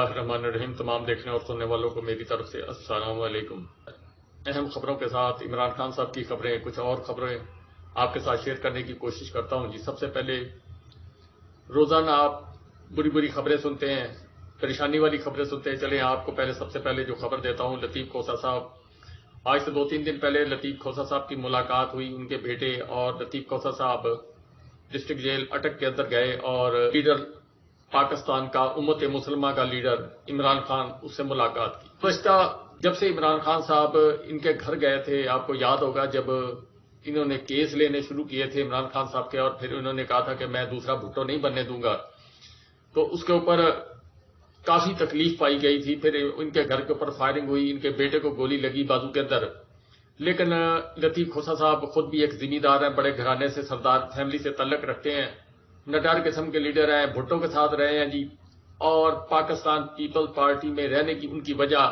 اللہ الرحمن الرحیم. تمام دیکھنے اور سننے والوں کو میری طرف سے السلام علیکم. اہم خبروں کے ساتھ عمران خان صاحب کی خبریں، کچھ اور خبریں آپ کے ساتھ شیئر کرنے کی کوشش کرتا ہوں. سب سے پہلے روزانہ آپ بری خبریں سنتے ہیں، پریشانی والی خبریں سنتے ہیں. چلیں آپ کو پہلے سب سے پہلے جو خبر دیتا ہوں، لطیف کھوسہ صاحب. آج سے 2-3 دن پہلے لطیف کھوسہ صاحب کی ملاقات ہوئی. ان کے بیٹے اور لطیف کھوسہ صاحب ڈسٹرکٹ جیل اٹک کے اندر گئے اور لیڈر پاکستان کا، امت مسلمہ کا لیڈر عمران خان، اس سے ملاقات کی. گزشتہ جب سے عمران خان صاحب ان کے گھر گئے تھے، آپ کو یاد ہوگا جب انہوں نے کیس لینے شروع کیے تھے عمران خان صاحب کے، اور پھر انہوں نے کہا تھا کہ میں دوسرا بھٹو نہیں بننے دوں گا، تو اس کے اوپر کافی تکلیف پائی گئی تھی. پھر ان کے گھر کے اوپر فائرنگ ہوئی، ان کے بیٹے کو گولی لگی بازو کے اندر. لیکن لطیف کھوسہ صاحب خود بھی ایک ذمہ دار ہیں، بڑے گھرانے سے، سردار فیملی سے تعلق رکھتے ہیں، نڈر قسم کے لیڈر ہیں، بھٹو کے ساتھ رہے ہیں جی. اور پاکستان پیپل پارٹی میں رہنے کی ان کی وجہ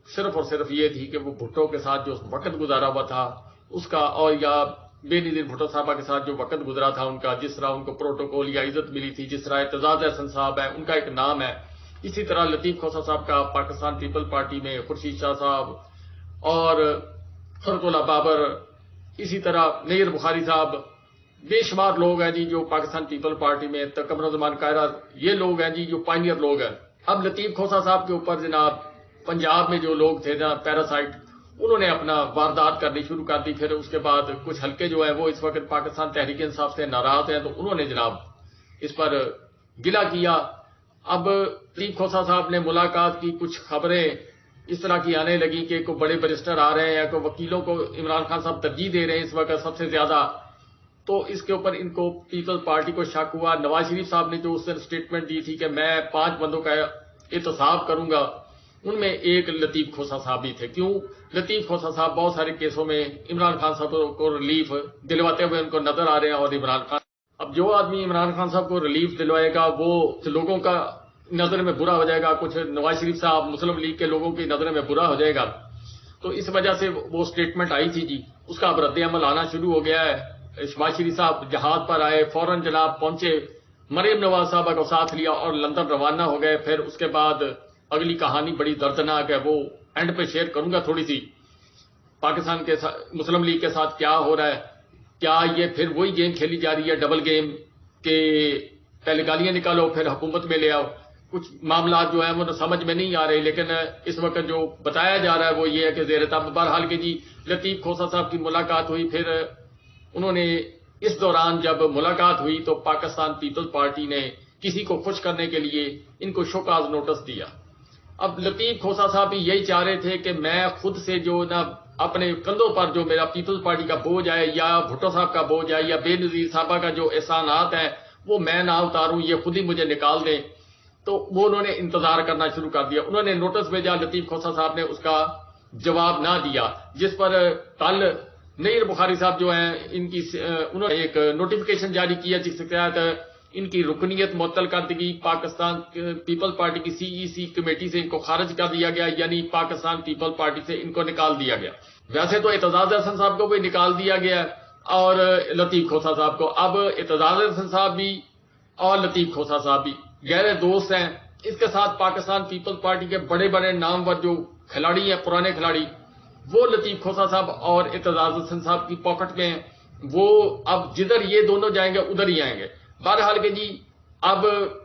صرف اور صرف یہ تھی کہ وہ بھٹو کے ساتھ جو وقت گزارا ہوا تھا اس کا، اور یا بے نظیر بھٹو صاحبہ کے ساتھ جو وقت گزرا تھا ان کا، جس طرح ان کو پروٹوکول یا عزت ملی تھی، جس طرح اعتزاز احسن صاحب ہے ان کا ایک نام ہے، اسی طرح لطیف کھوسہ صاحب کا پاکستان پیپل پارٹی میں خورشید شاہ صاحب اور فرت اللہ بابر، اسی طرح نیر بخاری صاحب، بے شمار لوگ ہیں جی جو پاکستان پیپل پارٹی میں، قمر الزمان قاہرہ، یہ لوگ ہیں جی جو پائنیئر لوگ ہیں. اب لطیف کھوسہ صاحب کے اوپر جناب پنجاب میں جو لوگ تھے نا پیراسائٹ، انہوں نے اپنا واردات کرنی شروع کر دی. پھر اس کے بعد کچھ حلقے جو ہیں وہ اس وقت پاکستان تحریک انصاف سے ناراض ہیں، تو انہوں نے جناب اس پر گلہ کیا. اب لطیف کھوسہ صاحب نے ملاقات کی، کچھ خبریں اس طرح کی آنے لگی کہ کوئی بڑے بیرسٹر آ رہے ہیں، کوئی وکیلوں کو عمران خان صاحب ترجیح دے رہے ہیں اس وقت سب سے زیادہ. تو اس کے اوپر ان کو پیپل پارٹی کو شک ہوا. نواز شریف صاحب نے جو اس دن اسٹیٹمنٹ دی تھی کہ میں 5 بندوں کا احتساب کروں گا، ان میں ایک لطیف کھوسہ صاحب بھی تھے. کیوں؟ لطیف کھوسہ صاحب بہت سارے کیسوں میں عمران خان صاحب کو ریلیف دلواتے ہوئے ان کو نظر آ رہے ہیں. اور عمران خان، اب جو آدمی عمران خان صاحب کو ریلیف دلوائے گا وہ لوگوں کا نظر میں برا ہو جائے گا، کچھ نواز شریف صاحب مسلم لیگ کے لوگوں کی نظر میں برا ہو جائے گا. تو اس وجہ سے وہ اسٹیٹمنٹ آئی تھی جی، اس کا اب رد عمل آنا شروع ہو گیا ہے. شہباز شریف صاحب جہاد پر آئے، فوراً جناب پہنچے، مریم نواز صاحبہ کو ساتھ لیا اور لندن روانہ ہو گئے. پھر اس کے بعد اگلی کہانی بڑی دردناک ہے، وہ اینڈ پہ شیئر کروں گا تھوڑی سی. پاکستان کے مسلم لیگ کے ساتھ کیا ہو رہا ہے، کیا یہ پھر وہی گیم کھیلی جا رہی ہے، ڈبل گیم، کہ پہلے گالیاں نکالو پھر حکومت میں لے آؤ. کچھ معاملات جو ہیں وہ سمجھ میں نہیں آ رہے، لیکن اس وقت جو بتایا جا رہا ہے وہ یہ ہے کہ زیر تاب. بہرحال کہ جی لطیف کھوسہ صاحب کی ملاقات ہوئی. پھر انہوں نے اس دوران جب ملاقات ہوئی تو پاکستان پیپل پارٹی نے کسی کو خوش کرنے کے لیے ان کو شوکاز نوٹس دیا. اب لطیف کھوسہ صاحب بھی یہی چاہ رہے تھے کہ میں خود سے جو نا اپنے کندھوں پر جو میرا پیپل پارٹی کا بوجھ ہے، یا بھٹو صاحب کا بوجھ ہے، یا بے نظیر صاحبہ کا جو احسانات ہیں وہ میں نہ اتاروں، یہ خود ہی مجھے نکال دیں. تو وہ انہوں نے انتظار کرنا شروع کر دیا. انہوں نے نوٹس بھیجا، لطیف کھوسہ صاحب نے اس کا جواب نہ دیا، جس پر کل نیر بخاری صاحب جو ہیں ان کی انہوں نے ایک نوٹیفیکیشن جاری کیا جس کے تحت ان کی رکنیت معطل کر دی گئی. پاکستان پیپل پارٹی کی CEC کمیٹی سے ان کو خارج کر دیا گیا، یعنی پاکستان پیپل پارٹی سے ان کو نکال دیا گیا. ویسے تو اعتزاز احسن صاحب کو بھی نکال دیا گیا اور لطیف کھوسہ صاحب کو. اب اعتزاز احسن صاحب بھی اور لطیف کھوسہ صاحب بھی گہرے دوست ہیں. اس کے ساتھ پاکستان پیپل پارٹی کے بڑے بڑے نامور جو کھلاڑی ہیں، پرانے کھلاڑی، وہ لطیف کھوسہ صاحب اور اعتزاز احسن صاحب کی پاکٹ میں ہیں. وہ اب جدھر یہ دونوں جائیں گے ادھر ہی آئیں گے. بہرحال کہ جی اب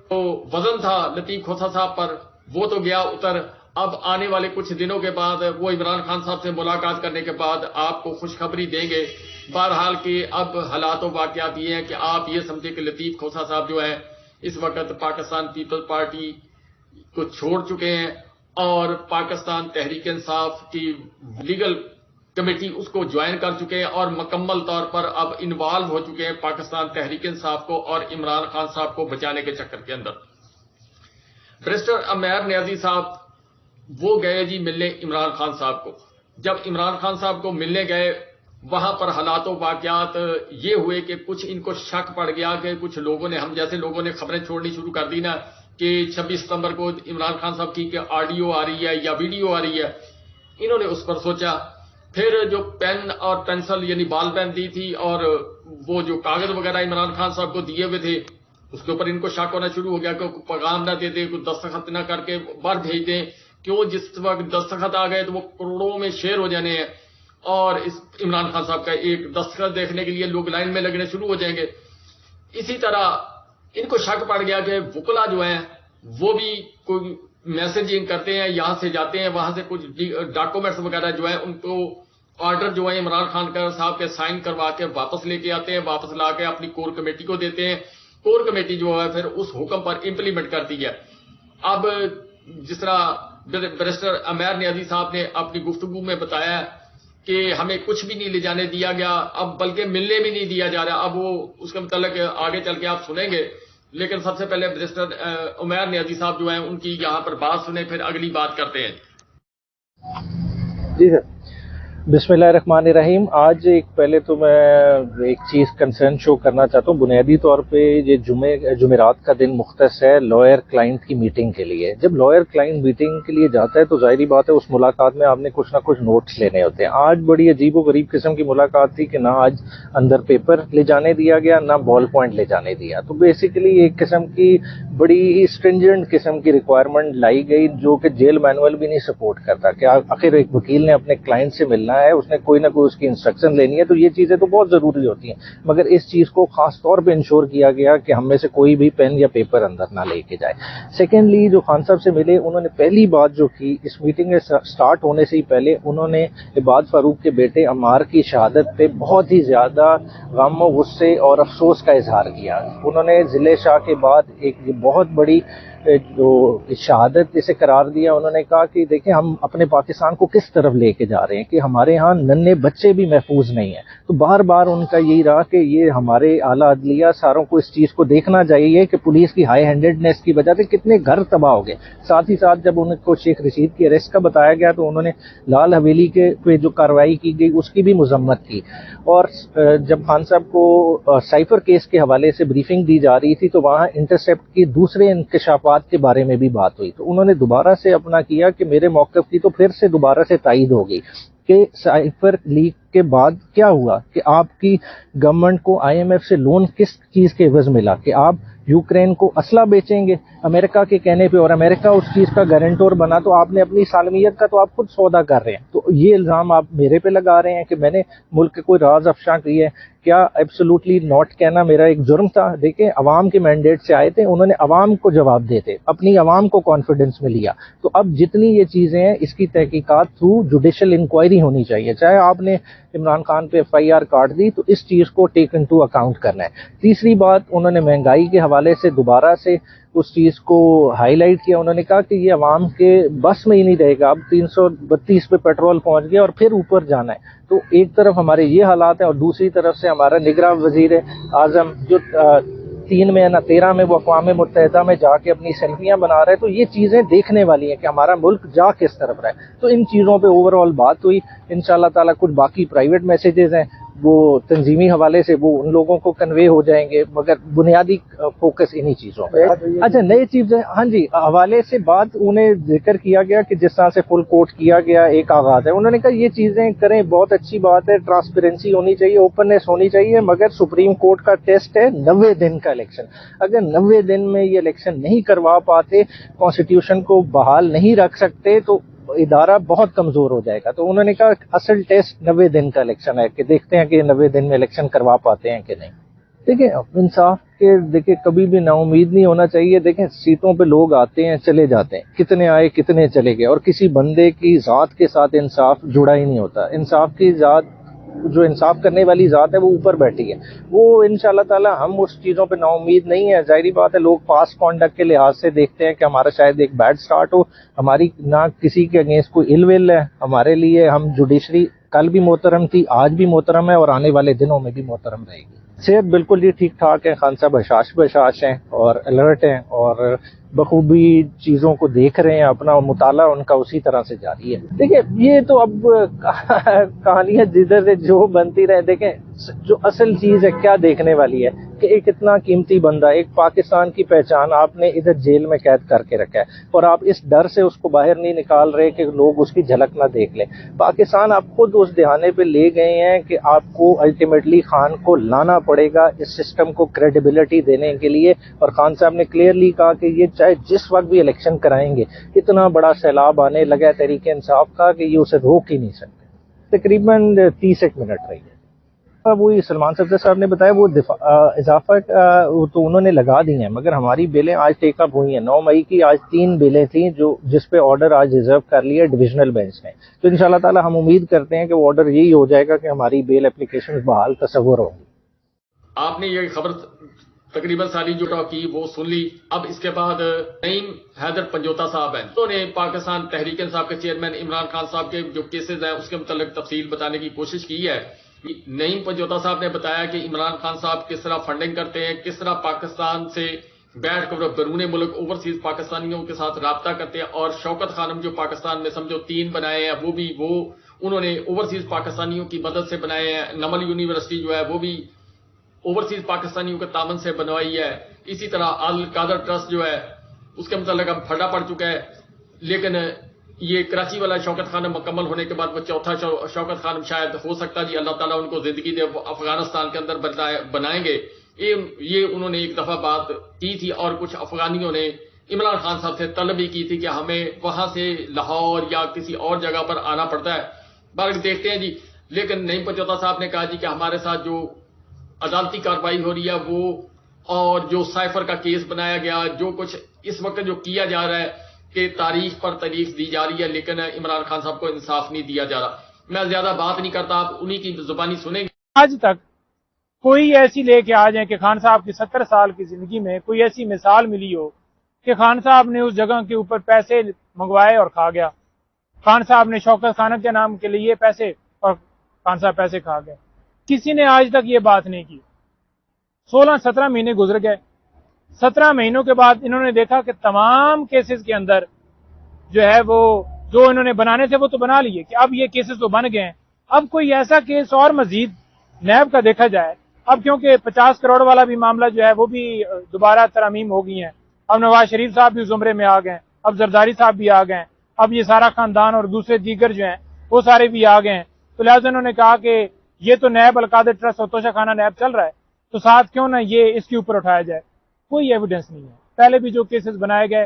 تو وزن تھا لطیف کھوسہ صاحب پر، وہ تو گیا اتر. اب آنے والے کچھ دنوں کے بعد وہ عمران خان صاحب سے ملاقات کرنے کے بعد آپ کو خوشخبری دیں گے. بہرحال کہ اب حالات و واقعات یہ ہیں کہ آپ یہ سمجھیں کہ لطیف کھوسہ صاحب جو ہے اس وقت پاکستان پیپل پارٹی کو چھوڑ چکے ہیں اور پاکستان تحریک انصاف کی لیگل کمیٹی اس کو جوائن کر چکے ہیں اور مکمل طور پر اب انوالو ہو چکے ہیں پاکستان تحریک انصاف کو اور عمران خان صاحب کو بچانے کے چکر کے اندر. بیرسٹر عمیر نیازی صاحب وہ گئے جی ملنے عمران خان صاحب کو. جب عمران خان صاحب کو ملنے گئے وہاں پر حالات و واقعات یہ ہوئے کہ کچھ ان کو شک پڑ گیا کہ کچھ لوگوں نے، ہم جیسے لوگوں نے خبریں چھوڑنی شروع کر دی نا کہ 26 ستمبر کو عمران خان صاحب کی کہ آڈیو آ رہی ہے یا ویڈیو آ رہی ہے. انہوں نے اس پر سوچا. پھر جو پین اور پینسل یعنی بال پین دی تھی اور وہ جو کاغذ وغیرہ عمران خان صاحب کو دیے ہوئے تھے اس کے اوپر ان کو شک ہونا شروع ہو گیا کہ پیغام نہ دے دیں، کوئی دستخط نہ کر کے باہر بھیج دیں، کیوں جس وقت دستخط آ گئے تو وہ کروڑوں میں شیئر ہو جانے ہیں، اور اس عمران خان صاحب کا ایک دستخط دیکھنے کے لیے لوگ لائن میں لگنے شروع ہو جائیں گے۔ اسی طرح ان کو شک پڑ گیا کہ وکلا جو ہیں وہ بھی کوئی میسجنگ کرتے ہیں، یہاں سے جاتے ہیں، وہاں سے کچھ ڈاکومنٹس وغیرہ جو ہیں ان کو آرڈر جو ہیں عمران خان صاحب کے سائن کروا کے واپس لے کے آتے ہیں، واپس لا کے اپنی کور کمیٹی کو دیتے ہیں، کور کمیٹی جو ہے پھر اس حکم پر امپلیمنٹ کرتی ہے۔ اب جس طرح بیرسٹر عمیر نیازی صاحب نے اپنی گفتگو میں بتایا کہ ہمیں کچھ بھی نہیں لے جانے دیا گیا، اب بلکہ ملنے بھی نہیں دیا جا رہا، اب وہ اس کے متعلق آگے چل کے آپ سنیں گے، لیکن سب سے پہلے بیرسٹر عمیر نیازی صاحب جو ہیں ان کی یہاں پر بات سنیں، پھر اگلی بات کرتے ہیں۔ جی سر، بسم اللہ الرحمن الرحیم۔ آج پہلے تو میں ایک چیز کنسرن شو کرنا چاہتا ہوں۔ بنیادی طور پہ یہ جمعرات کا دن مختص ہے لائر کلائنٹ کی میٹنگ کے لیے۔ جب لائر کلائنٹ میٹنگ کے لیے جاتا ہے تو ظاہری بات ہے اس ملاقات میں آپ نے کچھ نہ کچھ نوٹس لینے ہوتے ہیں۔ آج بڑی عجیب و غریب قسم کی ملاقات تھی کہ نہ آج اندر پیپر لے جانے دیا گیا، نہ بال پوائنٹ لے جانے دیا۔ تو بیسیکلی ایک قسم کی بڑی اسٹرنجنٹ قسم کی ریکوائرمنٹ لائی گئی جو کہ جیل مینول بھی نہیں سپورٹ کرتا کہ آخر ایک وکیل نے اپنے کلائنٹ سے ملنا ہے، اس نے کوئی نہ کوئی اس کی انسٹرکشن لینی ہے، تو یہ چیزیں تو بہت ضروری ہوتی ہیں، مگر اس چیز کو خاص طور پہ انشور کیا گیا کہ ہم میں سے کوئی بھی پین یا پیپر اندر نہ لے کے جائے۔ سیکنڈلی جو خان صاحب سے ملے انہوں نے پہلی بات جو کی اس میٹنگ کے سٹارٹ ہونے سے ہی پہلے انہوں نے عباد فاروق کے بیٹے عمار کی شہادت پہ بہت ہی زیادہ غم و غصے اور افسوس کا اظہار کیا۔ انہوں نے ضلع شاہ کے بعد ایک بہت بڑی جو شہادت اسے قرار دیا۔ انہوں نے کہا کہ دیکھیں ہم اپنے پاکستان کو کس طرف لے کے جا رہے ہیں کہ ہمارے ہاں ننھے بچے بھی محفوظ نہیں ہیں۔ تو بار بار ان کا یہی رہا کہ یہ ہمارے اعلیٰ عدلیہ ساروں کو اس چیز کو دیکھنا چاہیے کہ پولیس کی ہائی ہینڈڈنیس کی وجہ سے کتنے گھر تباہ ہو گئے۔ ساتھ ہی ساتھ جب ان کو شیخ رشید کی اریسٹ کا بتایا گیا تو انہوں نے لال حویلی کے پہ جو کارروائی کی گئی اس کی بھی مذمت کی۔ اور جب خان صاحب کو سائفر کیس کے حوالے سے بریفنگ دی جا رہی تھی تو وہاں انٹرسیپٹ کی دوسرے انکشافات کے بارے میں بھی بات ہوئی، تو انہوں نے دوبارہ سے اپنا کیا کہ میرے موقف کی تو پھر سے دوبارہ سے تائید ہو گئی کہ سائفر لیک کے بعد کیا ہوا کہ آپ کی گورنمنٹ کو آئی ایم ایف سے لون کس چیز کے عوض ملا کہ آپ یوکرین کو اسلحہ بیچیں گے امریکہ کے کہنے پہ، اور امریکہ اس چیز کا گارنٹور بنا، تو آپ نے اپنی سالمیت کا تو آپ خود سودا کر رہے ہیں۔ تو یہ الزام آپ میرے پہ لگا رہے ہیں کہ میں نے ملک کے کوئی راز افشاں کی ہے، کیا ایبسولوٹلی ناٹ کہنا میرا ایک جرم تھا؟ دیکھیں عوام کے مینڈیٹ سے آئے تھے، انہوں نے عوام کو جواب دیتے، اپنی عوام کو کانفیڈنس میں لیا۔ تو اب جتنی یہ چیزیں ہیں اس کی تحقیقات تھرو جوڈیشل انکوائری ہونی چاہیے، چاہے آپ نے عمران خان پہ ایف آئی آر کاٹ دی تو اس چیز کو ٹیک انٹو اکاؤنٹ کرنا ہے۔ تیسری بات انہوں نے مہنگائی کے حوالے سے دوبارہ سے اس چیز کو ہائی لائٹ کیا۔ انہوں نے کہا کہ یہ عوام کے بس میں ہی نہیں رہے گا، اب 332 پہ پیٹرول پہنچ گیا اور پھر اوپر جانا ہے۔ تو ایک طرف ہمارے یہ حالات ہیں اور دوسری طرف سے ہمارا نگراں وزیر اعظم جو 3 میں نہ 13 میں وہ اقوام متحدہ میں جا کے اپنی سیلفیاں بنا رہے ہیں، تو یہ چیزیں دیکھنے والی ہیں کہ ہمارا ملک جا کس طرف رہا ہے۔ تو ان چیزوں پہ اوور آل بات ہوئی۔ انشاءاللہ تعالیٰ کچھ باقی پرائیویٹ میسیجز ہیں وہ تنظیمی حوالے سے وہ ان لوگوں کو کنوے ہو جائیں گے، مگر بنیادی فوکس انہی چیزوں پہ۔ اچھا نئی چیزیں، ہاں جی، حوالے سے بات انہیں ذکر کیا گیا کہ جس طرح سے فل کوٹ کیا گیا ایک آغاز ہے، انہوں نے کہا یہ چیزیں کریں بہت اچھی بات ہے، ٹرانسپیرنسی ہونی چاہیے، اوپننیس ہونی چاہیے، مگر سپریم کورٹ کا ٹیسٹ ہے 90 دن کا الیکشن۔ اگر 90 دن میں یہ الیکشن نہیں کروا پاتے، کانسٹیٹیوشن کو بحال نہیں رکھ سکتے تو ادارہ بہت کمزور ہو جائے گا۔ تو انہوں نے کہا اصل ٹیسٹ 90 دن کا الیکشن ہے کہ دیکھتے ہیں کہ 90 دن میں الیکشن کروا پاتے ہیں کہ نہیں۔ دیکھیں انصاف کے دیکھیں کبھی بھی نا امید نہیں ہونا چاہیے۔ دیکھیں سیٹوں پہ لوگ آتے ہیں چلے جاتے ہیں، کتنے آئے کتنے چلے گئے، اور کسی بندے کی ذات کے ساتھ انصاف جڑا ہی نہیں ہوتا۔ انصاف کی ذات جو انصاف کرنے والی ذات ہے وہ اوپر بیٹھی ہے، وہ انشاءاللہ تعالی ہم اس چیزوں پہ نا امید نہیں ہے۔ ظاہری بات ہے لوگ پاس کانڈکٹ کے لحاظ سے دیکھتے ہیں کہ ہمارا شاید ایک بیڈ سٹارٹ ہو، ہماری نہ کسی کے اگینسٹ کوئی ill will ہے، ہمارے لیے ہم جوڈیشری کل بھی محترم تھی، آج بھی محترم ہے اور آنے والے دنوں میں بھی محترم رہے گی۔ صحت بالکل جی ٹھیک ٹھاک ہے، خان صاحب حشاش بشاش ہیں اور الرٹ ہیں اور بخوبی چیزوں کو دیکھ رہے ہیں، اپنا مطالعہ ان کا اسی طرح سے جاری ہے۔ دیکھیں یہ تو اب کہانیاں جدھر سے جو بنتی رہے، دیکھیں جو اصل چیز ہے کیا دیکھنے والی ہے کہ کہ ایک اتنا قیمتی بندہ، ایک پاکستان کی پہچان آپ نے ادھر جیل میں قید کر کے رکھا ہے، اور آپ اس ڈر سے اس کو باہر نہیں نکال رہے کہ لوگ اس کی جھلک نہ دیکھ لیں۔ پاکستان آپ خود اس دہانے پہ لے گئے ہیں کہ آپ کو الٹیمیٹلی خان کو لانا پڑے گا اس سسٹم کو کریڈیبلٹی دینے کے لیے، اور خان صاحب نے کلیئرلی کہا کہ یہ چاہے جس وقت بھی الیکشن کرائیں گے، اتنا بڑا سیلاب آنے لگا ہے تحریک انصاف کا کہ یہ اسے روک ہی نہیں سکتے۔ تقریباً 30 ایک منٹ رہی ہے۔ وہی سلمان صفدر صاحب نے بتایا، وہ اضافہ تو انہوں نے لگا دی ہیں، مگر ہماری بیلیں آج ٹیک اپ ہوئی ہیں۔ 9 مئی کی آج 3 بیلیں تھیں جس پہ آرڈر آج ریزرو کر لیا ڈویژنل بینچ نے، تو انشاءاللہ تعالی ہم امید کرتے ہیں کہ وہ آرڈر یہی ہو جائے گا کہ ہماری بیل اپلیکیشن بحال تصور ہوں گی۔ آپ نے یہ خبر تقریباً ساری جو کی وہ سن لی۔ اب اس کے بعد نعیم حیدر پنجوتا صاحب ہیں، انہوں نے پاکستان تحریک انصاف کے چیئرمین عمران خان صاحب کے جو کیسز ہیں اس کے متعلق تفصیل بتانے کی کوشش کی ہے۔ نعیم پنجوتا صاحب نے بتایا کہ عمران خان صاحب کس طرح فنڈنگ کرتے ہیں، کس طرح پاکستان سے بیٹھ کر بیرون ملک اوورسیز پاکستانیوں کے ساتھ رابطہ کرتے ہیں، اور شوکت خانم جو پاکستان میں سمجھو 3 بنائے ہیں، وہ انہوں نے اوورسیز پاکستانیوں کی مدد سے بنائے ہیں۔ نمل یونیورسٹی جو ہے وہ بھی اوورسیز پاکستانیوں کے تعاون سے بنوائی ہے۔ اسی طرح القادر ٹرسٹ جو ہے اس کے متعلق اب پھڈا پڑ چکا ہے، لیکن یہ کراچی والا شوکت خانم مکمل ہونے کے بعد وہ چوتھا شوکت خانم شاید ہو سکتا جی اللہ تعالیٰ ان کو زندگی دے، وہ افغانستان کے اندر بنائیں گے۔ یہ انہوں نے ایک دفعہ بات کی تھی، اور کچھ افغانیوں نے عمران خان صاحب سے طلب بھی کی تھی کہ ہمیں وہاں سے لاہور یا کسی اور جگہ پر آنا پڑتا ہے۔ بلکہ دیکھتے ہیں جی، لیکن نعیم پنجوتا صاحب نے کہا جی کہ ہمارے ساتھ جو عدالتی کارروائی ہو رہی ہے وہ، اور جو سائفر کا کیس بنایا گیا، جو کچھ اس وقت جو کیا جا رہا ہے کہ تاریخ پر تاریخ دی جا رہی ہے، لیکن عمران خان صاحب کو انصاف نہیں دیا جا رہا۔ میں زیادہ بات نہیں کرتا، آپ انہی کی زبانی سنیں گے۔ آج تک کوئی ایسی لے کے آ جائیں کہ خان صاحب کی 70 سال کی زندگی میں کوئی ایسی مثال ملی ہو کہ خان صاحب نے اس جگہ کے اوپر پیسے منگوائے اور کھا گیا، خان صاحب نے شوکت خانم کے نام کے لیے پیسے اور خان صاحب پیسے کھا گئے۔ کسی نے آج تک یہ بات نہیں کی۔ 16-17 مہینے گزر گئے۔ 17 مہینوں کے بعد انہوں نے دیکھا کہ تمام کیسز کے اندر جو ہے وہ جو انہوں نے بنانے تھے وہ تو بنا لیے، کہ اب یہ کیسز تو بن گئے ہیں، اب کوئی ایسا کیس اور مزید نیب کا دیکھا جائے۔ اب کیونکہ 50 کروڑ والا بھی معاملہ جو ہے وہ بھی دوبارہ ترامیم ہو گئی ہیں، اب نواز شریف صاحب بھی زمرے میں آ گئے، اب زرداری صاحب بھی آ گئے، اب یہ سارا خاندان اور دوسرے دیگر جو ہیں وہ سارے بھی آ گئے ہیں۔ تو لہٰذا انہوں نے کہا کہ یہ تو نیب القادر ٹرسٹ اور توشہ خانہ نیب چل رہا ہے، تو ساتھ کیوں نہ یہ اس کے اوپر اٹھایا جائے۔ کوئی ایویڈنس نہیں ہے، پہلے بھی جو کیسز بنائے گئے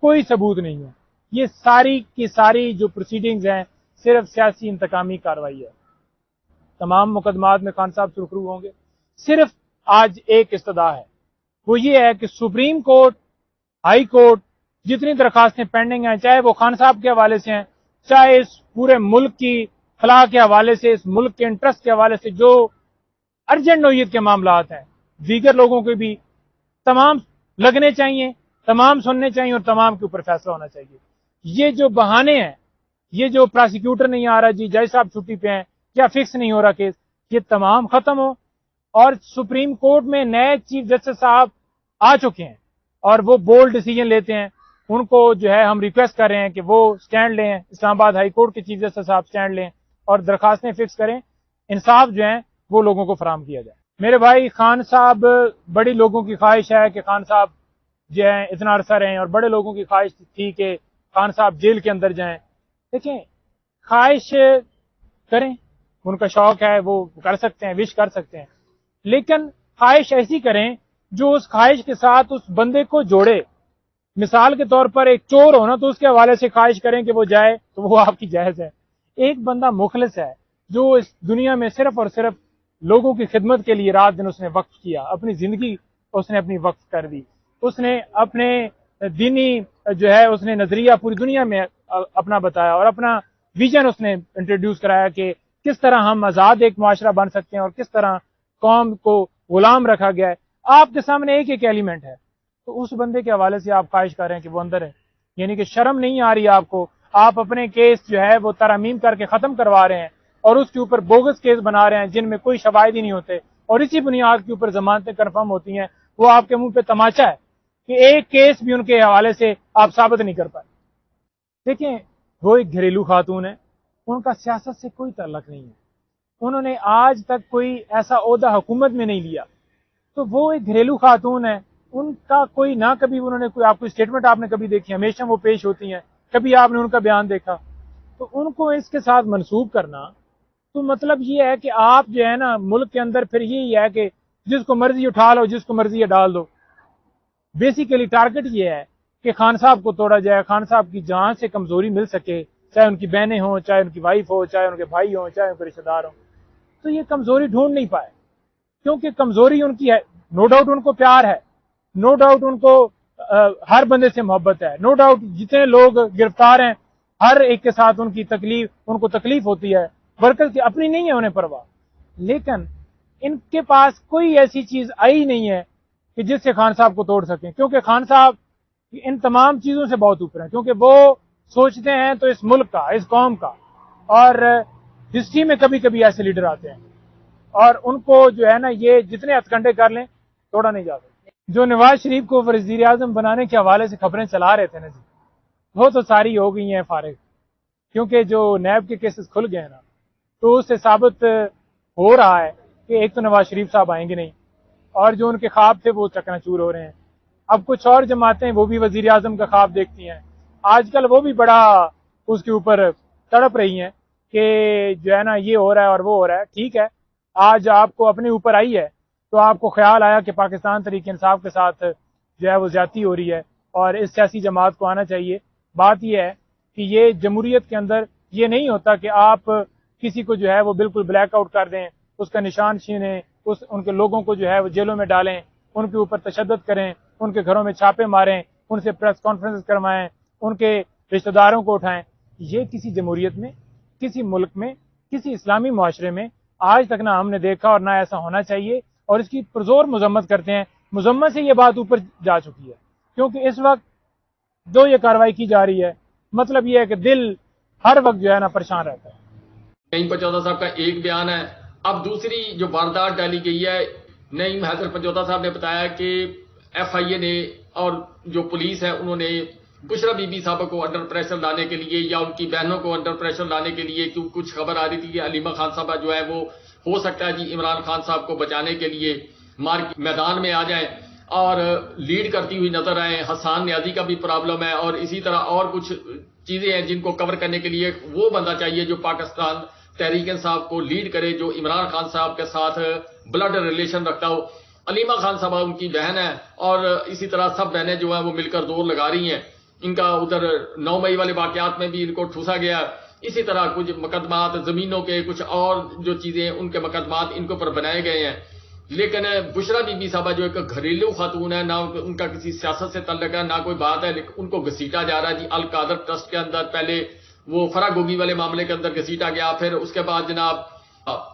کوئی ثبوت نہیں ہے۔ یہ ساری کی ساری جو پروسیڈنگز ہیں صرف سیاسی انتقامی کارروائی ہے۔ تمام مقدمات میں خان صاحب سرخرو ہوں گے۔ صرف آج ایک استدعا ہے، وہ یہ ہے کہ سپریم کورٹ، ہائی کورٹ جتنی درخواستیں پینڈنگ ہیں، چاہے وہ خان صاحب کے حوالے سے ہیں، چاہے اس پورے ملک کی فلاح کے حوالے سے، اس ملک کے انٹرسٹ کے حوالے سے جو ارجنٹ نوعیت کے معاملات ہیں، دیگر لوگوں کے بھی تمام لگنے چاہیے، تمام سننے چاہیے اور تمام کے اوپر فیصلہ ہونا چاہیے۔ یہ جو بہانے ہیں، یہ جو پراسیکیوٹر نہیں آ رہا جی، جج صاحب چھٹی پہ ہیں یا فکس نہیں ہو رہا کیس، یہ تمام ختم ہو۔ اور سپریم کورٹ میں نئے چیف جسٹس صاحب آ چکے ہیں اور وہ بولڈ ڈیسیجن لیتے ہیں، ان کو جو ہے ہم ریکویسٹ کر رہے ہیں کہ وہ سٹینڈ لیں، اسلام آباد ہائی کورٹ کے چیف جسٹس صاحب سٹینڈ لیں اور درخواستیں فکس کریں، انصاف جو ہیں وہ لوگوں کو فراہم کیا جائے۔ میرے بھائی، خان صاحب بڑی لوگوں کی خواہش ہے کہ خان صاحب جو ہیں اتنا عرصہ رہیں، اور بڑے لوگوں کی خواہش تھی کہ خان صاحب جیل کے اندر جائیں۔ دیکھیں، خواہش کریں، ان کا شوق ہے، وہ کر سکتے ہیں، وش کر سکتے ہیں، لیکن خواہش ایسی کریں جو اس خواہش کے ساتھ اس بندے کو جوڑے۔ مثال کے طور پر ایک چور ہونا تو اس کے حوالے سے خواہش کریں کہ وہ جائے تو وہ آپ کی جائز ہے۔ ایک بندہ مخلص ہے جو اس دنیا میں صرف اور صرف لوگوں کی خدمت کے لیے رات دن اس نے وقف کیا، اپنی زندگی اس نے اپنی وقف کر دی، اس نے اپنے دینی جو ہے اس نے نظریہ پوری دنیا میں اپنا بتایا اور اپنا ویژن اس نے انٹروڈیوس کرایا کہ کس طرح ہم آزاد ایک معاشرہ بن سکتے ہیں اور کس طرح قوم کو غلام رکھا گیا ہے۔ آپ کے سامنے ایک ایک ایلیمنٹ ہے، تو اس بندے کے حوالے سے آپ خواہش کر رہے ہیں کہ وہ اندر ہے، یعنی کہ شرم نہیں آ رہی آپ کو؟ آپ اپنے کیس جو ہے وہ ترامیم کر کے ختم کروا رہے ہیں اور اس کے اوپر بوگس کیس بنا رہے ہیں جن میں کوئی شواہد ہی نہیں ہوتے، اور اسی بنیاد کے اوپر ضمانتیں کنفرم ہوتی ہیں۔ وہ آپ کے منہ پہ تماچا ہے کہ ایک کیس بھی ان کے حوالے سے آپ ثابت نہیں کر پائے۔ دیکھیں، وہ ایک گھریلو خاتون ہے، ان کا سیاست سے کوئی تعلق نہیں ہے، انہوں نے آج تک کوئی ایسا عہدہ حکومت میں نہیں لیا تو وہ ایک گھریلو خاتون ہے، ان کا کوئی نہ کبھی انہوں نے کوئی آپ کو اسٹیٹمنٹ آپ نے کبھی دیکھی، ہمیشہ وہ پیش ہوتی ہیں، کبھی آپ نے ان کا بیان دیکھا؟ تو ان کو اس کے ساتھ منسوب کرنا تو مطلب یہ ہے کہ آپ جو ہے نا ملک کے اندر پھر یہی ہے کہ جس کو مرضی اٹھا لو، جس کو مرضی ڈال دو. بیسیکلی ٹارگٹ یہ ہے کہ خان صاحب کو توڑا جائے، خان صاحب کی جان سے کمزوری مل سکے، چاہے ان کی بہنیں ہوں، چاہے ان کی وائف ہو، چاہے ان کے بھائی ہوں، چاہے ان کے رشتے دار ہوں. تو یہ کمزوری ڈھونڈ نہیں پائے کیونکہ کمزوری ان کی ہے. نو ڈاؤٹ ان کو پیار ہے، نو ڈاؤٹ ان کو ہر بندے سے محبت ہے، نو ڈاؤٹ جتنے لوگ گرفتار ہیں ہر ایک کے ساتھ ان کی تکلیف، ان کو تکلیف ہوتی ہے، ورکر کی اپنی نہیں ہے انہیں پرواہ. لیکن ان کے پاس کوئی ایسی چیز آئی نہیں ہے کہ جس سے خان صاحب کو توڑ سکیں، کیونکہ خان صاحب ان تمام چیزوں سے بہت اوپر ہیں، کیونکہ وہ سوچتے ہیں تو اس ملک کا، اس قوم کا، اور ہسٹری میں کبھی کبھی ایسے لیڈر آتے ہیں اور ان کو جو ہے نا یہ جتنے ہتھ کنڈے کر لیں توڑا نہیں جا سکتا. جو نواز شریف کو وزیر اعظم بنانے کے حوالے سے خبریں چلا رہے تھے نا جی، وہ تو ساری ہو گئی ہیں فارغ، کیونکہ جو نیب کے کیسز کھل گئے ہیں نا تو اس سے ثابت ہو رہا ہے کہ ایک تو نواز شریف صاحب آئیں گے نہیں، اور جو ان کے خواب تھے وہ چکنا چور ہو رہے ہیں. اب کچھ اور جماعتیں وہ بھی وزیر اعظم کا خواب دیکھتی ہیں، آج کل وہ بھی بڑا اس کے اوپر تڑپ رہی ہیں کہ جو ہے نا یہ ہو رہا ہے اور وہ ہو رہا ہے. ٹھیک ہے، آج آپ کو اپنے اوپر آئی ہے تو آپ کو خیال آیا کہ پاکستان تحریک انصاف کے ساتھ جو ہے وہ زیادتی ہو رہی ہے اور اس سیاسی جماعت کو آنا چاہیے. بات یہ ہے کہ یہ جمہوریت کے اندر یہ نہیں ہوتا کہ آپ کسی کو جو ہے وہ بالکل بلیک آؤٹ کر دیں، اس کا نشان چھینیں، ان کے لوگوں کو جو ہے وہ جیلوں میں ڈالیں، ان کے اوپر تشدد کریں، ان کے گھروں میں چھاپے ماریں، ان سے پریس کانفرنس کروائیں، ان کے رشتہ داروں کو اٹھائیں. یہ کسی جمہوریت میں، کسی ملک میں، کسی اسلامی معاشرے میں آج تک نہ ہم نے دیکھا اور نہ ایسا ہونا چاہیے، اور اس کی پرزور مذمت کرتے ہیں. مذمت سے یہ بات اوپر جا چکی ہے کیونکہ اس وقت جو یہ کارروائی کی جا رہی ہے مطلب یہ ہے کہ دل ہر وقت جو ہے نا پریشان رہتا ہے. نعیم پنجوتا صاحب کا ایک بیان ہے. اب دوسری جو واردات ڈالی گئی ہے، نعیم حیدر پنجوتا صاحب نے بتایا کہ ایف آئی اے نے اور جو پولیس ہے انہوں نے بشرا بی بی صاحبہ کو انڈر پریشر لانے کے لیے یا ان کی بہنوں کو انڈر پریشر لانے کے لیے، کیوں کچھ خبر آ رہی تھی کہ علیمہ خان صاحبہ جو ہے وہ ہو سکتا ہے جی عمران خان صاحب کو بچانے کے لیے میدان میں آ جائیں اور لیڈ کرتی ہوئی نظر آئیں. حسان نیازی کا بھی پرابلم ہے اور اسی طرح اور کچھ چیزیں ہیں جن کو کور کرنے کے لیے وہ بندہ چاہیے جو پاکستان تحریک انصاف کو لیڈ کرے، جو عمران خان صاحب کے ساتھ بلڈ ریلیشن رکھتا ہو. علیمہ خان صاحبہ ان کی بہن ہے اور اسی طرح سب بہنیں جو ہیں وہ مل کر زور لگا رہی ہیں. ان کا ادھر 9 مئی والے واقعات میں بھی ان کو ٹھوسا گیا. اسی طرح کچھ مقدمات زمینوں کے، کچھ اور جو چیزیں ان کے مقدمات ان کے اوپر بنائے گئے ہیں. لیکن بشرا بی بی صاحبہ جو ایک گھریلو خاتون ہے، نہ ان کا کسی سیاست سے تعلق ہے، نہ کوئی بات ہے، لیکن ان کو گھسیٹا جا رہا ہے جی القادر ٹرسٹ کے اندر. پہلے وہ فرا گوگی والے معاملے کے اندر گھسیٹا گیا، پھر اس کے بعد جناب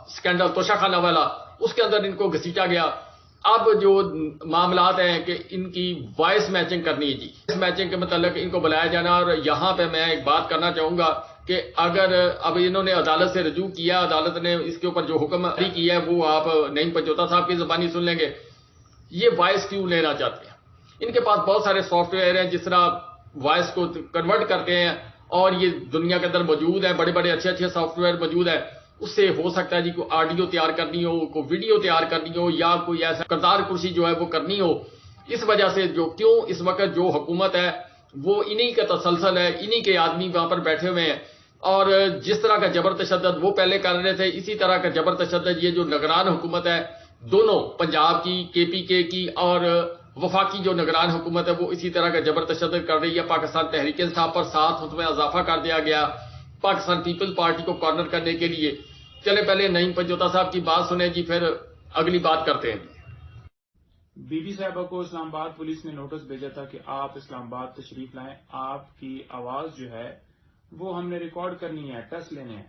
سکینڈل توشہ خانہ والا، اس کے اندر ان کو گھسیٹا گیا. اب جو معاملات ہیں کہ ان کی وائس میچنگ کرنی ہے جی، وائس میچنگ کے متعلق ان کو بلایا جانا. اور یہاں پہ میں ایک بات کرنا چاہوں گا کہ اگر اب انہوں نے عدالت سے رجوع کیا، عدالت نے اس کے اوپر جو حکم جاری کیا ہے وہ آپ نعیم پنجوتا صاحب کی زبانی سن لیں گے. یہ وائس کیوں لینا چاہتے ہیں؟ ان کے پاس بہت سارے سافٹ ویئر ہیں جس طرح وائس کو کنورٹ کرتے ہیں اور یہ دنیا کے اندر موجود ہے، بڑے بڑے اچھے سافٹ ویئر موجود ہے. اس سے ہو سکتا ہے جی کوئی آڈیو تیار کرنی ہو، کوئی ویڈیو تیار کرنی ہو، یا کوئی ایسا کردار کشی جو ہے وہ کرنی ہو. اس وجہ سے جو کیوں اس وقت جو حکومت ہے وہ انہی کا تسلسل ہے، انہی کے آدمی وہاں پر بیٹھے ہوئے ہیں. اور جس طرح کا جبر تشدد وہ پہلے کر رہے تھے، اسی طرح کا جبر تشدد یہ جو نگران حکومت ہے دونوں پنجاب کی، کے پی کے کی اور وفاقی جو نگران حکومت ہے وہ اسی طرح کا جبر تشدد کر رہی ہے. پاکستان تحریک انصاف پر 7 میں اضافہ کر دیا گیا پاکستان پیپل پارٹی کو کارنر کرنے کے لیے. چلے پہلے نعیم پنجوتا صاحب کی بات سنیں جی، پھر اگلی بات کرتے ہیں. بی بی صاحبہ کو اسلام آباد پولیس نے نوٹس بھیجا تھا کہ آپ اسلام آباد تشریف لائیں، آپ کی آواز جو ہے وہ ہم نے ریکارڈ کرنی ہے، ٹیسٹ لینے ہیں.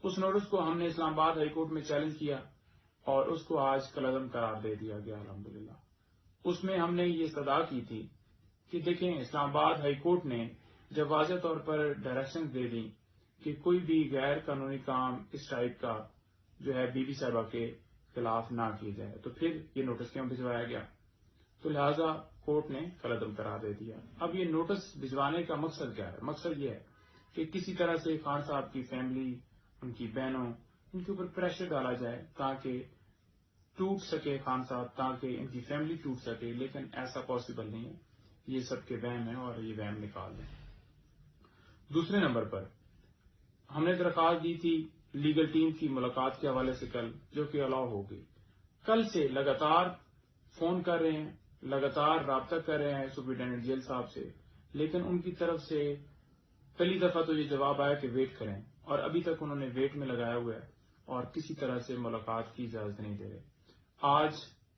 اس نوٹس کو ہم نے اسلام آباد ہائی کورٹ میں چیلنج کیا اور اس کو آج کالعدم قرار دے دیا گیا الحمدللہ. اس میں ہم نے یہ استدعا کی تھی کہ دیکھیں اسلام آباد ہائی کورٹ نے جب واضح طور پر ڈائریکشن دے دی کہ کوئی بھی غیر قانونی کام اس ٹائپ کا جو ہے بی بی صاحبہ کے خلاف نہ کیے جائے تو پھر یہ نوٹس کیوں بھجوایا گیا؟ تو لہٰذا کورٹ نے کالعدم قرار دے دیا. اب یہ نوٹس بھجوانے کا مقصد کیا ہے؟ مقصد یہ ہے کہ کسی طرح سے خان صاحب کی فیملی، ان کی بہنوں، ان کے اوپر پریشر ڈالا جائے تاکہ ٹوٹ سکے خان صاحب، تاکہ ان کی فیملی ٹوٹ سکے، لیکن ایسا پاسبل نہیں ہے، یہ سب کے وہم ہے اور یہ وہم نکال دیں۔ دوسرے نمبر پر ہم نے درخواست دی تھی لیگل ٹیم کی ملاقات کے حوالے سے کل، جو کہ الاؤ ہو گئی۔ کل سے لگاتار فون کر رہے ہیں، لگاتار رابطہ کر رہے ہیں سپرنٹینڈنٹ جیل صاحب سے، لیکن ان کی طرف سے پہلی دفعہ تو یہ جواب آیا کہ ویٹ کریں، اور ابھی تک انہوں نے ویٹ میں لگایا ہوا ہے اور کسی طرح سے ملاقات کی اجازت نہیں دے رہے۔ آج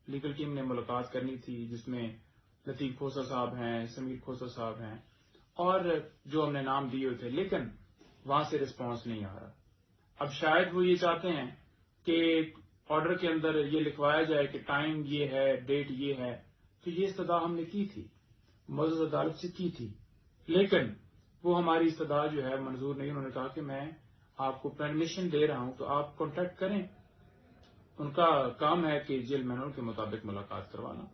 لیگل ٹیم نے ملاقات کرنی تھی، جس میں لطیف کھوسہ صاحب ہیں، سمیر کھوسہ صاحب ہیں، اور جو ہم نے نام دیے ہوئے تھے، لیکن وہاں سے رسپانس نہیں آ رہا۔ اب شاید وہ یہ چاہتے ہیں کہ آرڈر کے اندر یہ لکھوایا جائے کہ ٹائم یہ ہے، ڈیٹ یہ ہے، تو یہ استدعا ہم نے کی تھی، معزز عدالت سے کی تھی، لیکن وہ ہماری استدعا جو ہے منظور نہیں۔ انہوں نے کہا کہ میں آپ کو پرمیشن دے رہا ہوں تو آپ کانٹیکٹ کریں، ان کا کام ہے کہ جیل مینول کے مطابق ملاقات کروانا،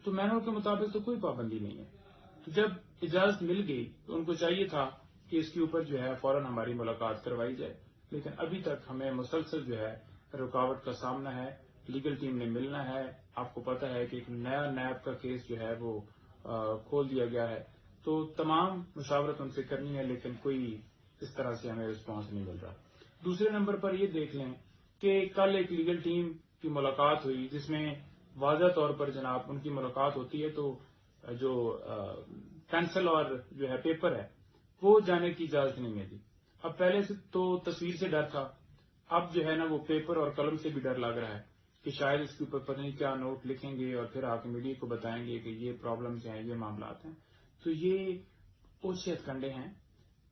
تو مینول کے مطابق تو کوئی پابندی نہیں ہے۔ تو جب اجازت مل گئی تو ان کو چاہیے تھا کہ اس کے اوپر جو ہے فوراً ہماری ملاقات کروائی جائے، لیکن ابھی تک ہمیں مسلسل جو ہے رکاوٹ کا سامنا ہے۔ لیگل ٹیم نے ملنا ہے، آپ کو پتہ ہے کہ ایک نیا نیب کا کیس جو ہے وہ کھول دیا گیا ہے، تو تمام مشاورت ان سے کرنی ہے، لیکن کوئی اس طرح سے ہمیں رسپانس نہیں مل رہا۔ دوسرے نمبر پر یہ دیکھ لیں کہ کل ایک لیگل ٹیم کی ملاقات ہوئی، جس میں واضح طور پر جناب ان کی ملاقات ہوتی ہے تو جو پینسل اور جو ہے پیپر ہے وہ جانے کی اجازت نہیں ملی۔ اب پہلے سے تو تصویر سے ڈر تھا، اب جو ہے نا وہ پیپر اور قلم سے بھی ڈر لگ رہا ہے کہ شاید اس کے اوپر پتہ نہیں کیا نوٹ لکھیں گے اور پھر آ کے میڈیا کو بتائیں گے کہ یہ پرابلمز ہیں، یہ معاملات ہیں۔ تو یہ اوچھے ہتھ کنڈے ہیں،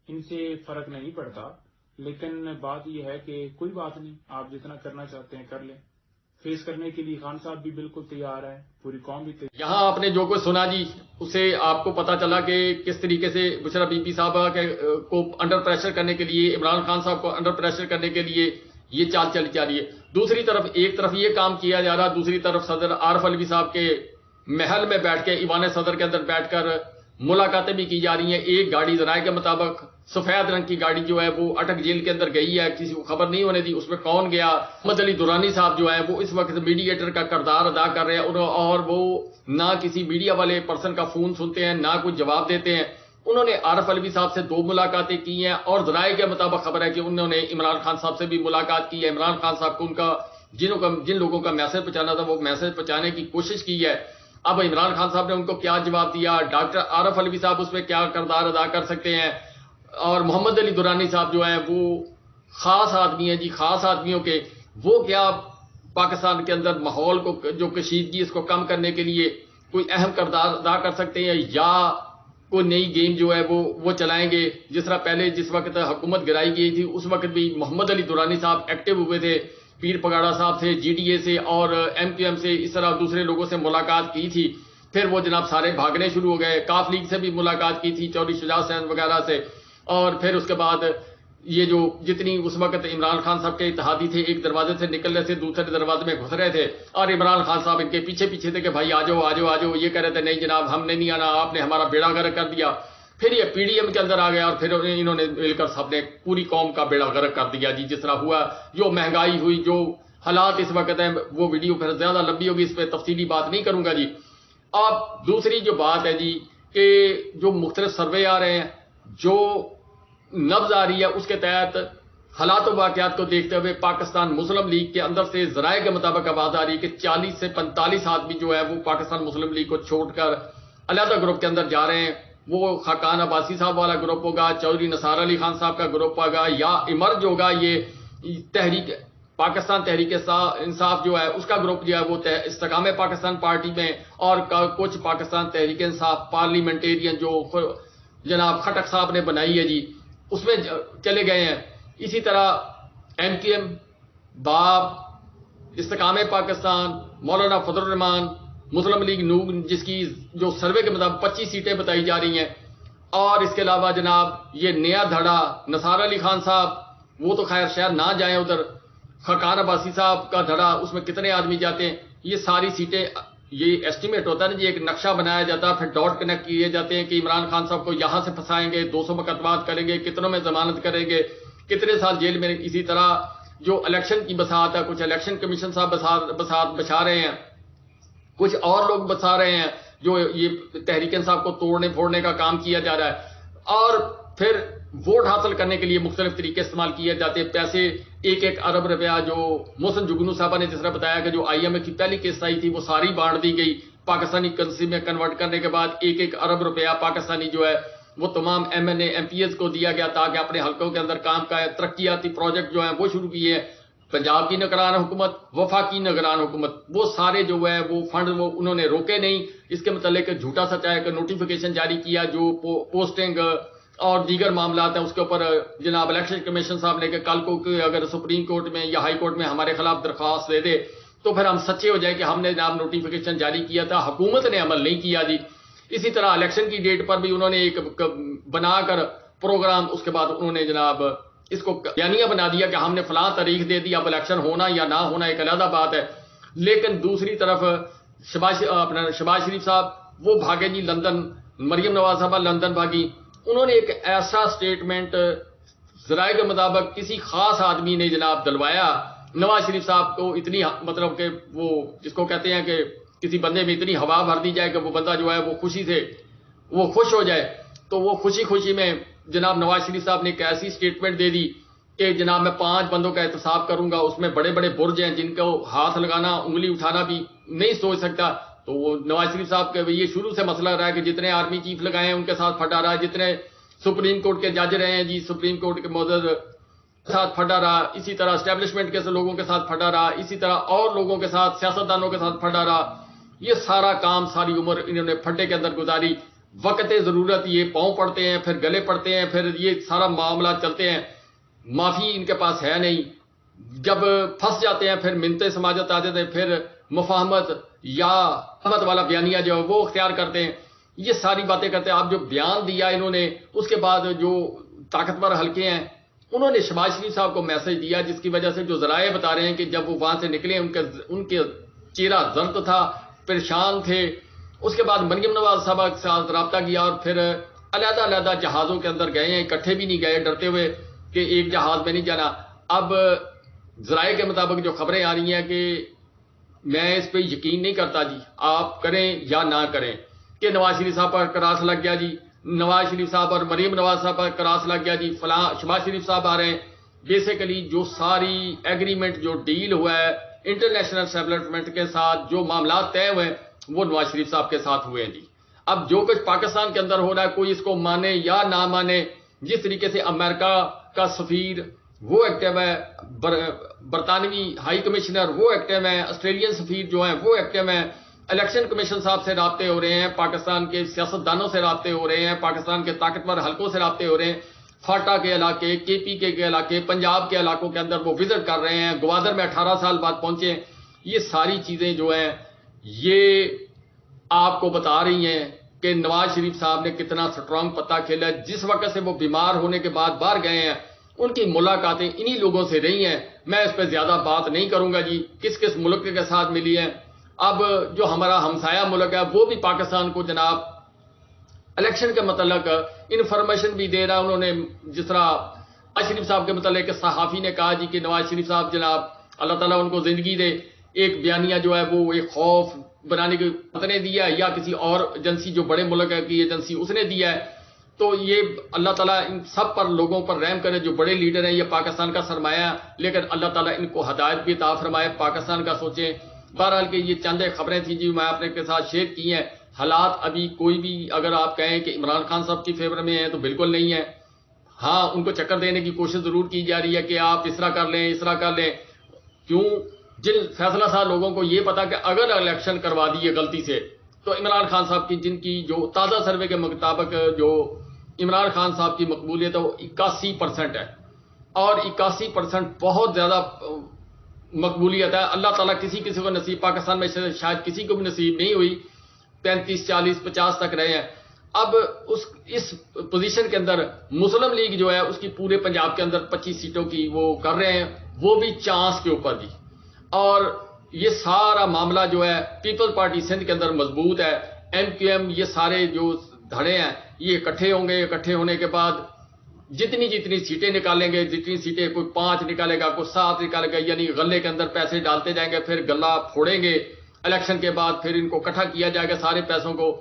ان سے فرق نہیں پڑتا، لیکن بات یہ ہے کہ کوئی بات نہیں، آپ جتنا کرنا چاہتے ہیں کر لیں۔ فیس کرنے کے لیے خان صاحب بھی بالکل تیار ہیں، پوری قوم بھی تیار۔ یہاں آپ نے جو کچھ سنا جی، اسے آپ کو پتا چلا کہ کس طریقے سے بشرا بی بی صاحبہ کو انڈر پریشر کرنے کے لیے، عمران خان صاحب کو انڈر پریشر کرنے کے لیے یہ چال چلی جا رہی ہے۔ دوسری طرف ایک طرف یہ کام کیا جا رہا، دوسری طرف صدر عارف علوی صاحب کے محل میں بیٹھ کے، ایوان صدر کے اندر بیٹھ کر ملاقاتیں بھی کی جا رہی ہیں۔ ایک گاڑی ذرائع کے مطابق سفید رنگ کی گاڑی جو ہے وہ اٹک جیل کے اندر گئی ہے، کسی کو خبر نہیں ہونے دی اس میں کون گیا۔ محمد علی دورانی صاحب جو ہیں وہ اس وقت میڈیٹر کا کردار ادا کر رہے ہیں، اور وہ نہ کسی میڈیا والے پرسن کا فون سنتے ہیں، نہ کوئی جواب دیتے ہیں۔ انہوں نے عارف علوی صاحب سے 2 ملاقاتیں کی ہیں، اور ذرائع کے مطابق خبر ہے کہ انہوں نے عمران خان صاحب سے بھی ملاقات کی ہے۔ عمران خان صاحب کو ان کا جن لوگوں کا میسج پہنچانا تھا وہ میسج پہنچانے کی کوشش کی ہے۔ اب عمران خان صاحب نے ان کو کیا جواب دیا، ڈاکٹر عارف علوی صاحب اس میں کیا کردار ادا کر سکتے ہیں، اور محمد علی دورانی صاحب جو ہیں وہ خاص آدمی ہیں جی، خاص آدمیوں کے، وہ کیا پاکستان کے اندر ماحول کو جو کشیدگی اس کو کم کرنے کے لیے کوئی اہم کردار ادا کر سکتے ہیں، یا کوئی نئی گیم جو ہے وہ چلائیں گے۔ جس طرح پہلے جس وقت حکومت گرائی گئی تھی اس وقت بھی محمد علی دورانی صاحب ایکٹیو ہوئے تھے، پیر پگاڑا صاحب سے، جی ڈی اے سے اور ایم کیو ایم سے، اس طرح دوسرے لوگوں سے ملاقات کی تھی۔ پھر وہ جناب سارے بھاگنے شروع ہو گئے۔ کاف لیگ سے بھی ملاقات کی تھی، چودھری شجاعت حسین وغیرہ سے، اور پھر اس کے بعد یہ جو جتنی اس وقت عمران خان صاحب کے اتحادی تھے ایک دروازے سے نکل رہے تھے دوسرے دروازے میں گھس رہے تھے، اور عمران خان صاحب ان کے پیچھے تھے کہ بھائی آ جاؤ آ جاؤ آ جاؤ، یہ کہہ رہے تھے نہیں جناب ہم نے نہیں آنا، آپ نے ہمارا بیڑا غرق کر دیا۔ پھر یہ پی ڈی ایم کے اندر آ گیا، اور پھر انہوں نے مل کر سب نے پوری قوم کا بیڑا غرق کر دیا جی۔ جس طرح ہوا، جو مہنگائی ہوئی، جو حالات اس وقت ہیں، وہ ویڈیو پھر زیادہ لمبی ہوگی، اس پہ تفصیلی بات نہیں کروں گا جی۔ اب دوسری جو بات ہے جی کہ جو مختلف سروے آ رہے ہیں، جو نبض آ رہی ہے، اس کے تحت حالات و واقعات کو دیکھتے ہوئے پاکستان مسلم لیگ کے اندر سے ذرائع کے مطابق آواز آ رہی ہے کہ 40 سے 45 آدمی جو ہے وہ پاکستان مسلم لیگ کو چھوڑ کر علیحدہ گروپ کے اندر جا رہے ہیں۔ وہ خاقان عباسی صاحب والا گروپ ہوگا، چودھری نثار علی خان صاحب کا گروپ ہوگا، یا ایمرج ہوگا یہ تحریک پاکستان تحریک انصاف جو ہے اس کا گروپ جو ہے وہ استحکام پاکستان پارٹی میں، اور کچھ پاکستان تحریک انصاف پارلیمنٹیرین جو جناب خٹک صاحب نے بنائی ہے جی اس میں چلے گئے ہیں۔ اسی طرح ایم کیو ایم، باب، استحکام پاکستان، مولانا فضل الرحمان، مسلم لیگ نون جس کی جو سروے کے مطابق 25 سیٹیں بتائی جا رہی ہیں، اور اس کے علاوہ جناب یہ نیا دھڑا نثار علی خان صاحب، وہ تو خیر شاید نہ جائیں ادھر، خاقان عباسی صاحب کا دھڑا اس میں کتنے آدمی جاتے ہیں، یہ ساری سیٹیں، یہ ایسٹیمیٹ ہوتا ہے نا جی، ایک نقشہ بنایا جاتا ہے، پھر ڈاٹ کنیکٹ کیے جاتے ہیں کہ عمران خان صاحب کو یہاں سے پھنسائیں گے، 200 مقدمات کریں گے، کتنوں میں ضمانت کریں گے، کتنے سال جیل میں۔ اسی طرح جو الیکشن کی بساط ہے، کچھ الیکشن کمیشن صاحب بساط بچا رہے ہیں، کچھ اور لوگ بتا رہے ہیں جو یہ تحریک انصاف کو توڑنے پھوڑنے کا کام کیا جا رہا ہے، اور پھر ووٹ حاصل کرنے کے لیے مختلف طریقے استعمال کیے جاتے ہیں. پیسے 1 ارب روپیہ جو محسن جگنو صاحبہ نے جس طرح بتایا کہ جو IMF کی پہلی قسط آئی تھی وہ ساری بانٹ دی گئی، پاکستانی کرنسی میں کنورٹ کرنے کے بعد 1 ارب روپیہ پاکستانی جو ہے وہ تمام MNA MPs کو دیا گیا تاکہ اپنے حلقوں کے اندر کام کا ترقیاتی پروجیکٹ جو ہیں وہ شروع کیے ہیں. پنجاب کی نگران حکومت، وفاقی نگران حکومت، وہ سارے جو ہے وہ فنڈ وہ انہوں نے روکے نہیں. اس کے متعلق جھوٹا سچا ہے کہ نوٹیفیکیشن جاری کیا جو پوسٹنگ اور دیگر معاملات ہیں اس کے اوپر جناب الیکشن کمیشن صاحب نے کہ کل کو اگر سپریم کورٹ میں یا ہائی کورٹ میں ہمارے خلاف درخواست دے دے تو پھر ہم سچے ہو جائے کہ ہم نے جناب نوٹیفیکیشن جاری کیا تھا، حکومت نے عمل نہیں کیا جی. اسی طرح الیکشن کی ڈیٹ پر بھی انہوں نے ایک بنا کر پروگرام، اس کے بعد انہوں نے جناب اس کو بیانیہ بنا دیا کہ ہم نے فلاں تاریخ دے دی، اب الیکشن ہونا یا نہ ہونا ایک علیحدہ بات ہے. لیکن دوسری طرف شہباز شریف صاحب وہ بھاگے جی لندن، مریم نواز صاحبہ لندن بھاگی. انہوں نے ایک ایسا سٹیٹمنٹ ذرائع کے مطابق کسی خاص آدمی نے جناب دلوایا نواز شریف صاحب کو، اتنی مطلب کہ وہ جس کو کہتے ہیں کہ کسی بندے میں اتنی ہوا بھر دی جائے کہ وہ بندہ جو ہے وہ خوشی سے وہ خوش ہو جائے. تو وہ خوشی میں جناب نواز شریف صاحب نے ایک ایسی سٹیٹمنٹ دے دی کہ جناب میں 5 بندوں کا احتساب کروں گا، اس میں بڑے بڑے برج ہیں جن کو ہاتھ لگانا انگلی اٹھانا بھی نہیں سوچ سکتا. تو وہ نواز شریف صاحب کا یہ شروع سے مسئلہ رہا ہے کہ جتنے آرمی چیف لگائے ہیں ان کے ساتھ پھٹا رہا، جتنے سپریم کورٹ کے جج رہے ہیں جی سپریم کورٹ کے معزز ساتھ پھٹا رہا، اسی طرح اسٹیبلشمنٹ کے لوگوں کے ساتھ پھٹا رہا، اسی طرح اور لوگوں کے ساتھ سیاستدانوں کے ساتھ پھٹا رہا. یہ سارا کام ساری عمر انہوں نے پھٹے کے اندر گزاری. وقت ضرورت یہ پاؤں پڑتے ہیں، پھر گلے پڑتے ہیں، پھر یہ سارا معاملات چلتے ہیں. معافی ان کے پاس ہے نہیں. جب پھنس جاتے ہیں پھر منتیں سماجت آ جاتے ہیں، پھر مفاہمت یا احمد والا بیانیہ جو ہے وہ اختیار کرتے ہیں. یہ ساری باتیں کرتے ہیں. آپ جو بیان دیا انہوں نے، اس کے بعد جو طاقتور حلقے ہیں انہوں نے شہباز شریف صاحب کو میسج دیا جس کی وجہ سے جو ذرائع بتا رہے ہیں کہ جب وہ وہاں سے نکلے ان کے چہرہ زرد تھا، پریشان تھے. اس کے بعد مریم نواز صاحبہ کے ساتھ رابطہ کیا اور پھر علیحدہ جہازوں کے اندر گئے ہیں، اکٹھے بھی نہیں گئے ڈرتے ہوئے کہ ایک جہاز میں نہیں جانا. اب ذرائع کے مطابق جو خبریں آ رہی ہیں کہ میں اس پہ یقین نہیں کرتا جی، آپ کریں یا نہ کریں، کہ نواز شریف صاحب پر کراس لگ گیا جی، نواز شریف صاحب اور مریم نواز صاحب پر کراس لگ گیا جی، فلاں شہباز شریف صاحب آ رہے ہیں. بیسیکلی جو ساری ایگریمنٹ جو ڈیل ہوا ہے انٹرنیشنل اسٹیبلشمنٹ کے ساتھ، جو معاملات طے ہوئے وہ نواز شریف صاحب کے ساتھ ہوئے ہیں جی. اب جو کچھ پاکستان کے اندر ہو رہا ہے کوئی اس کو مانے یا نہ مانے، جس طریقے سے امریکہ کا سفیر وہ ایکٹیو ہے، برطانوی ہائی کمشنر وہ ایکٹیو ہیں، آسٹریلین سفیر جو ہیں وہ ایکٹیو ہیں، الیکشن کمیشن صاحب سے رابطے ہو رہے ہیں، پاکستان کے سیاستدانوں سے رابطے ہو رہے ہیں، پاکستان کے طاقتور حلقوں سے رابطے ہو رہے ہیں، فاٹا کے علاقے، KPK کے علاقے، پنجاب کے علاقوں کے اندر وہ وزٹ کر رہے ہیں، گوادر میں 18 سال بعد پہنچے. یہ ساری چیزیں جو ہیں یہ آپ کو بتا رہی ہیں کہ نواز شریف صاحب نے کتنا سٹرانگ پتہ کھیلا. جس وقت سے وہ بیمار ہونے کے بعد باہر گئے ہیں ان کی ملاقاتیں انہی لوگوں سے رہی ہیں. میں اس پہ زیادہ بات نہیں کروں گا جی کس کس ملک کے ساتھ ملی ہے. اب جو ہمارا ہمسایہ ملک ہے وہ بھی پاکستان کو جناب الیکشن کے متعلق انفارمیشن بھی دے رہا. انہوں نے جس طرح اشرف صاحب کے متعلق صحافی نے کہا جی کہ نواز شریف صاحب جناب اللہ تعالیٰ ان کو زندگی دے، ایک بیانیہ جو ہے وہ ایک خوف بنانے کی نے دیا ہے یا کسی اور ایجنسی جو بڑے ملک ہے کی ایجنسی اس نے دیا ہے. تو یہ اللہ تعالیٰ ان سب پر لوگوں پر رحم کرے جو بڑے لیڈر ہیں. یہ پاکستان کا سرمایہ ہے لیکن اللہ تعالیٰ ان کو ہدایت بھی عطا فرمائے، پاکستان کا سوچیں. بہرحال کہ یہ چند خبریں تھیں جی میں آپ نے کے ساتھ شیئر کی ہیں. حالات ابھی کوئی بھی اگر آپ کہیں کہ عمران خان صاحب کی فیور میں ہیں تو بالکل نہیں ہے. ہاں ان کو چکر دینے کی کوشش ضرور کی جا رہی ہے کہ آپ اس طرح کر لیں اس طرح کر لیں. کیوں؟ جن فیصلہ ساز لوگوں کو یہ پتا کہ اگر الیکشن کروا دیے غلطی سے تو عمران خان صاحب کی جن کی جو تازہ سروے کے مطابق جو عمران خان صاحب کی مقبولیت ہے وہ 81% ہے اور 81% بہت زیادہ مقبولیت ہے. اللہ تعالیٰ کسی کو نصیب پاکستان میں شاید کسی کو بھی نصیب نہیں ہوئی. 35 40 50 تک رہے ہیں. اب اس پوزیشن کے اندر مسلم لیگ جو ہے اس کی پورے پنجاب کے اندر 25 سیٹوں کی وہ کر رہے ہیں، وہ بھی چانس کے اوپر جی. اور یہ سارا معاملہ جو ہے پیپل پارٹی سندھ کے اندر مضبوط ہے. MQM یہ سارے جو دھڑے ہیں یہ اکٹھے ہوں گے. اکٹھے ہونے کے بعد جتنی جتنی سیٹیں نکالیں گے، جتنی سیٹیں کوئی 5 نکالے گا، کوئی 7 نکالے گا، یعنی غلے کے اندر پیسے ڈالتے جائیں گے، پھر غلہ پھوڑیں گے الیکشن کے بعد، پھر ان کو اکٹھا کیا جائے گا سارے پیسوں کو،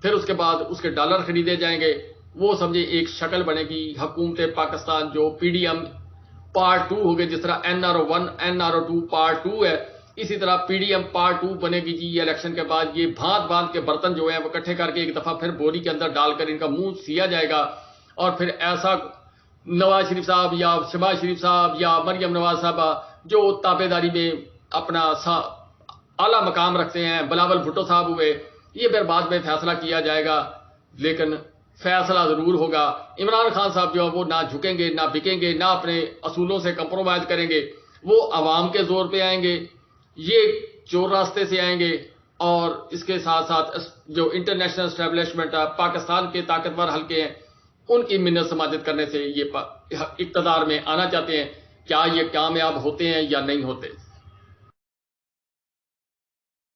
پھر اس کے بعد اس کے ڈالر خریدے جائیں گے. وہ سمجھے ایک شکل بنے گی حکومت پاکستان جو پی ڈی ایم پارٹ 2 ہو گئے، جس طرح NRO1 NRO2 پارٹ 2 ہے، اسی طرح پی ڈی ایم پارٹ 2 بنے گی جی. یہ الیکشن کے بعد یہ بھانت بھانت کے برتن جو ہیں وہ اکٹھے کر کے ایک دفعہ پھر بوری کے اندر ڈال کر ان کا منہ سیا جائے گا، اور پھر ایسا نواز شریف صاحب یا شہباز شریف صاحب یا مریم نواز صاحبہ جو تابے داری میں اپنا اعلیٰ مقام رکھتے ہیں، بلاول بھٹو صاحب ہوئے، یہ پھر بعد میں فیصلہ کیا جائے گا، لیکن فیصلہ ضرور ہوگا. عمران خان صاحب جو ہے وہ نہ جھکیں گے، نہ بکیں گے، نہ اپنے اصولوں سے کمپرومائز کریں گے. وہ عوام کے زور پہ آئیں گے، یہ چور راستے سے آئیں گے، اور اس کے ساتھ ساتھ جو انٹرنیشنل اسٹیبلشمنٹ ہے، پاکستان کے طاقتور حلقے ہیں، ان کی منت سماجت کرنے سے یہ اقتدار میں آنا چاہتے ہیں. کیا یہ کامیاب ہوتے ہیں یا نہیں ہوتے؟